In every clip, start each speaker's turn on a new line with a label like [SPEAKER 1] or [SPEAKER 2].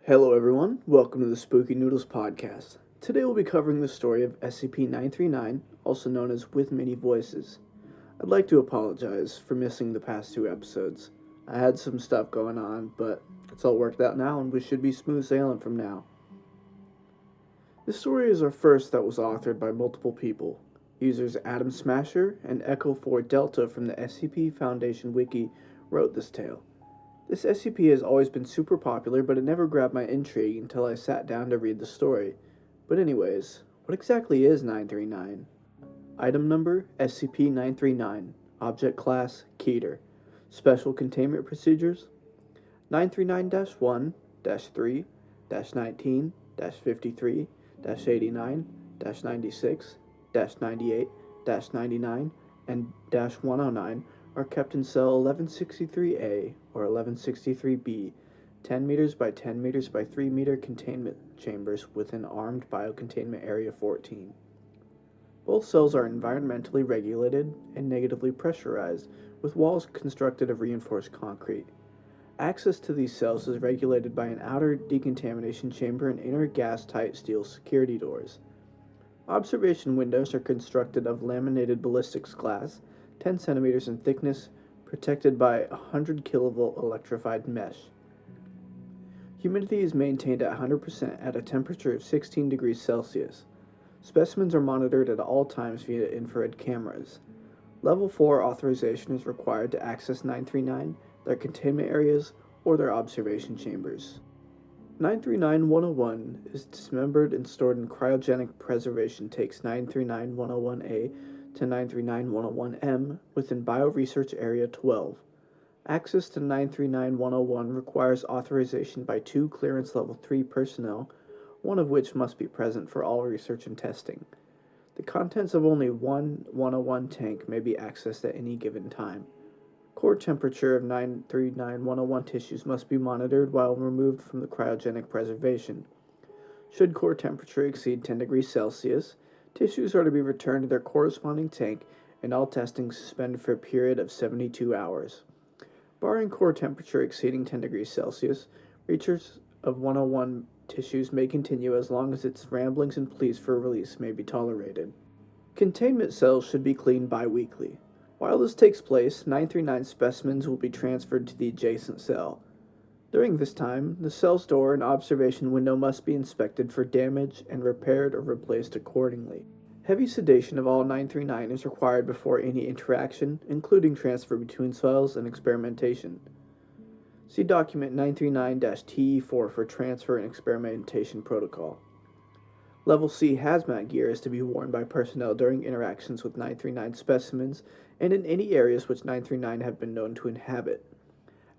[SPEAKER 1] Hello everyone, welcome to the Spooky Noodles Podcast. Today we'll be covering the story of SCP-939, also known as With Many Voices. I'd like to apologize for missing the past two episodes. I had some stuff going on, but it's all worked out now and we should be smooth sailing from now. This story is our first that was authored by multiple people. Users Adam Smascher and EchoFourDelta from the SCP Foundation Wiki wrote this tale. This SCP has always been super popular, but it never grabbed my intrigue until I sat down to read the story. But anyways, what exactly is 939? Item number, SCP-939. Object class, Keter. Special containment procedures, 939-1-3-19-53-89-96-98-99 and -109 are kept in cell 1163A or 1163B, 10 meters by 10 meters by 3 meter containment chambers within armed biocontainment area 14. Both cells are environmentally regulated and negatively pressurized, with walls constructed of reinforced concrete. Access to these cells is regulated by an outer decontamination chamber and inner gas-tight steel security doors. Observation windows are constructed of laminated ballistics glass, 10 centimeters in thickness, protected by 100 kilovolt electrified mesh. Humidity is maintained at 100% at a temperature of 16 degrees Celsius. Specimens are monitored at all times via infrared cameras. Level 4 authorization is required to access 939, their containment areas, or their observation chambers. 939-101 is dismembered and stored in cryogenic preservation tanks 939-101A to 939-101M within Bioresearch Area 12. Access to 939-101 requires authorization by 2 Clearance Level 3 personnel, one of which must be present for all research and testing. The contents of only one 101 tank may be accessed at any given time. Core temperature of 939-101 tissues must be monitored while removed from the cryogenic preservation. Should core temperature exceed 10 degrees Celsius, tissues are to be returned to their corresponding tank and all testing suspended for a period of 72 hours. Barring core temperature exceeding 10 degrees Celsius, research of 101 tissues may continue as long as its ramblings and pleas for release may be tolerated. Containment cells should be cleaned bi-weekly. While this takes place, 939 specimens will be transferred to the adjacent cell. During this time, the cell's door and observation window must be inspected for damage and repaired or replaced accordingly. Heavy sedation of all 939 is required before any interaction, including transfer between cells and experimentation. See document 939-TE4 for transfer and experimentation protocol. Level C hazmat gear is to be worn by personnel during interactions with 939 specimens and in any areas which 939 have been known to inhabit.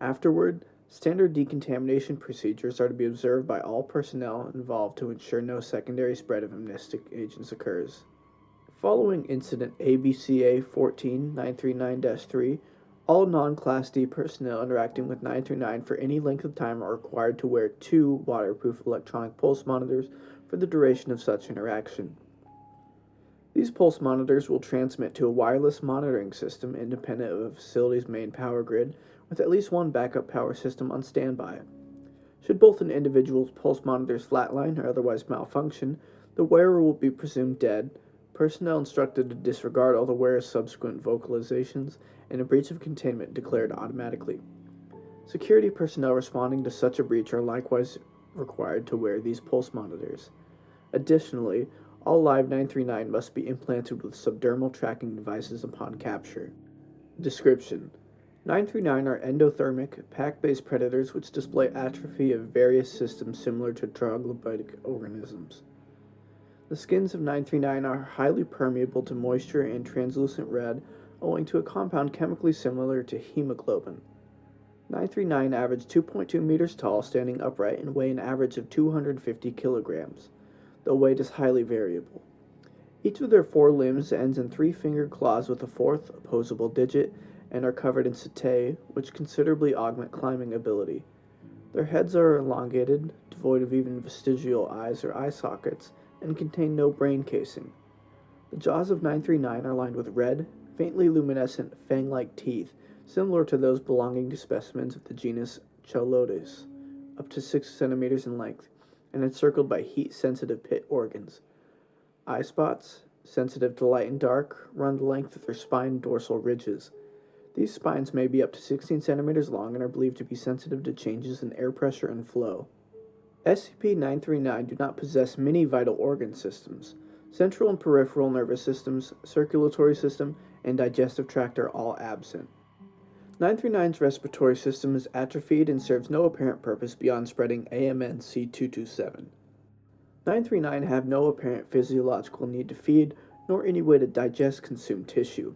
[SPEAKER 1] Afterward, standard decontamination procedures are to be observed by all personnel involved to ensure no secondary spread of amnestic agents occurs. Following Incident ABCA 14-939-3, all non-Class D personnel interacting with 939 for any length of time are required to wear 2 waterproof electronic pulse monitors for the duration of such interaction. These pulse monitors will transmit to a wireless monitoring system independent of a facility's main power grid, with at least one backup power system on standby. Should both an individual's pulse monitors flatline or otherwise malfunction, the wearer will be presumed dead, personnel instructed to disregard all the wearer's subsequent vocalizations, and a breach of containment declared automatically. Security personnel responding to such a breach are likewise required to wear these pulse monitors. Additionally, all live 939 must be implanted with subdermal tracking devices upon capture. Description: 939 are endothermic, pack-based predators which display atrophy of various systems similar to troglodytic organisms. The skins of 939 are highly permeable to moisture and translucent red, owing to a compound chemically similar to hemoglobin. 939 average 2.2 meters tall, standing upright, and weigh an average of 250 kilograms. The weight is highly variable. Each of their 4 limbs ends in 3-fingered claws with a 4th opposable digit, and are covered in setae, which considerably augment climbing ability. Their heads are elongated, devoid of even vestigial eyes or eye sockets, and contain no brain casing. The jaws of 939 are lined with red, faintly luminescent, fang-like teeth, similar to those belonging to specimens of the genus Cholotes, up to 6 centimeters in length, and encircled by heat-sensitive pit organs. Eye spots, sensitive to light and dark, run the length of their spine and dorsal ridges. These spines may be up to 16 centimeters long and are believed to be sensitive to changes in air pressure and flow. SCP-939 do not possess many vital organ systems. Central and peripheral nervous systems, circulatory system, and digestive tract are all absent. 939's respiratory system is atrophied and serves no apparent purpose beyond spreading AMN C227. 939 have no apparent physiological need to feed, nor any way to digest consumed tissue.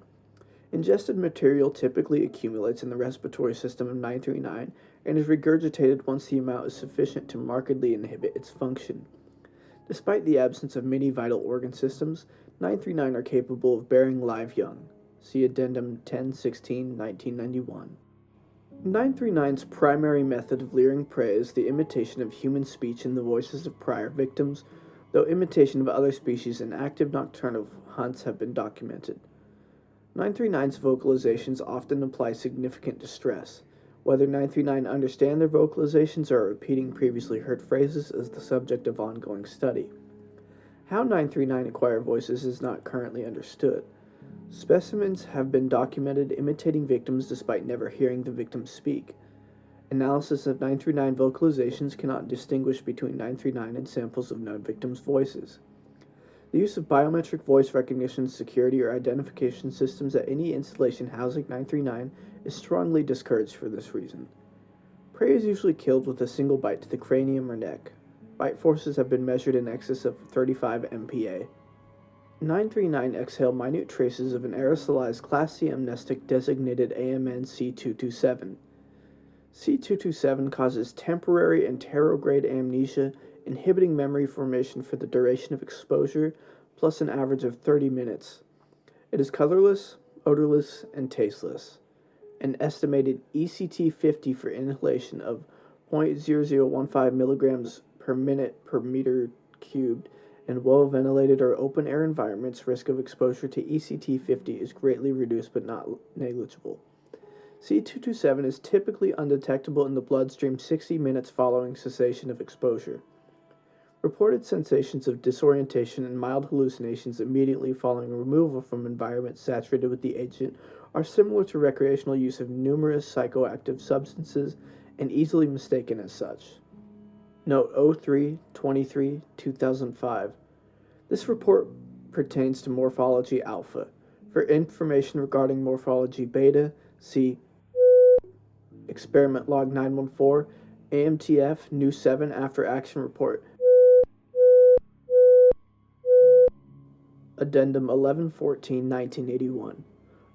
[SPEAKER 1] Ingested material typically accumulates in the respiratory system of 939 and is regurgitated once the amount is sufficient to markedly inhibit its function. Despite the absence of many vital organ systems, 939 are capable of bearing live young. See Addendum 1016, 1991. 939's primary method of luring prey is the imitation of human speech in the voices of prior victims, though imitation of other species in active nocturnal hunts have been documented. 939's vocalizations often imply significant distress. Whether 939 understand their vocalizations or are repeating previously heard phrases is the subject of ongoing study. How 939 acquire voices is not currently understood. Specimens have been documented imitating victims despite never hearing the victims speak. Analysis of 939 vocalizations cannot distinguish between 939 and samples of known victims' voices. The use of biometric voice recognition, security, or identification systems at any installation housing 939 is strongly discouraged for this reason. Prey is usually killed with a single bite to the cranium or neck. Bite forces have been measured in excess of 35 MPa. 939 exhale minute traces of an aerosolized Class C amnestic designated AMN C227. C227 causes temporary and terrograde amnesia, inhibiting memory formation for the duration of exposure, plus an average of 30 minutes. It is colorless, odorless, and tasteless. An estimated ECT50 for inhalation of 0.0015 milligrams per minute per meter cubed in well-ventilated or open-air environments, risk of exposure to ECT50 is greatly reduced but not negligible. C227 is typically undetectable in the bloodstream 60 minutes following cessation of exposure. Reported sensations of disorientation and mild hallucinations immediately following removal from environments saturated with the agent are similar to recreational use of numerous psychoactive substances and easily mistaken as such. Note 03-23-2005. This report pertains to morphology alpha. For information regarding morphology beta, see Experiment Log 914, AMTF New 7 After Action Report. Addendum 1114-1981.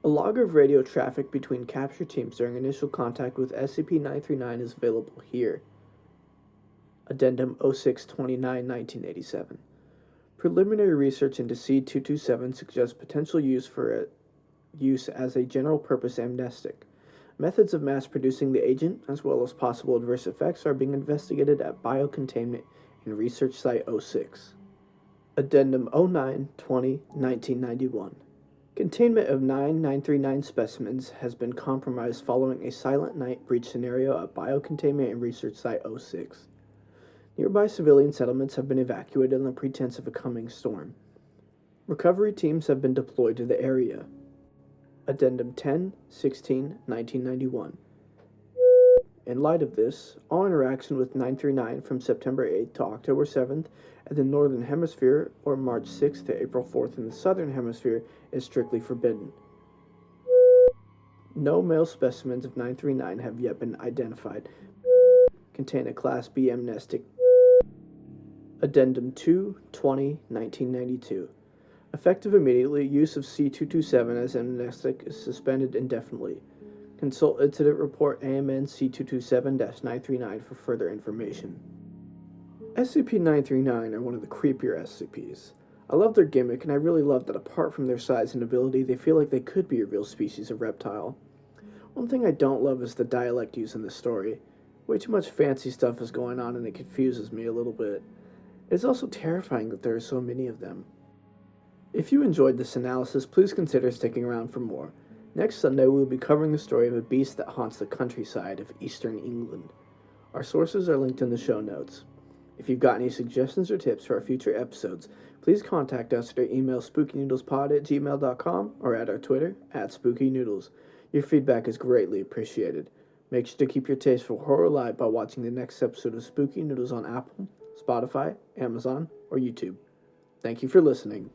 [SPEAKER 1] A log of radio traffic between capture teams during initial contact with SCP-939 is available here. Addendum 0629-1987. Preliminary research into C227 suggests potential use as a general-purpose amnestic. Methods of mass-producing the agent, as well as possible adverse effects, are being investigated at Biocontainment in Research Site 06. Addendum 09-20-1991. Containment of 939 specimens has been compromised following a Silent Night breach scenario at Biocontainment in Research Site 06. Nearby civilian settlements have been evacuated on the pretense of a coming storm. Recovery teams have been deployed to the area. Addendum 10-16-1991. In light of this, all interaction with 939 from September 8th to October 7th in the Northern Hemisphere or March 6th to April 4th in the Southern Hemisphere is strictly forbidden. No male specimens of 939 have yet been identified. Contain a Class B amnestic. Addendum 2-20-1992. Effective immediately, use of C227 as amnestic is suspended indefinitely. Consult Incident Report AMN C227-939 for further information. SCP-939 are one of the creepier SCPs. I love their gimmick, and I really love that apart from their size and ability, they feel like they could be a real species of reptile. One thing I don't love is the dialect used in the story. Way too much fancy stuff is going on and it confuses me a little bit. It is also terrifying that there are so many of them. If you enjoyed this analysis, please consider sticking around for more. Next Sunday we will be covering the story of a beast that haunts the countryside of eastern England. Our sources are linked in the show notes. If you've got any suggestions or tips for our future episodes, please contact us at our email spookynoodlespod@gmail.com or at our Twitter @SpookyNoodles. Your feedback is greatly appreciated. Make sure to keep your taste for horror alive by watching the next episode of Spooky Noodles on Apple, Spotify, Amazon, or YouTube. Thank you for listening.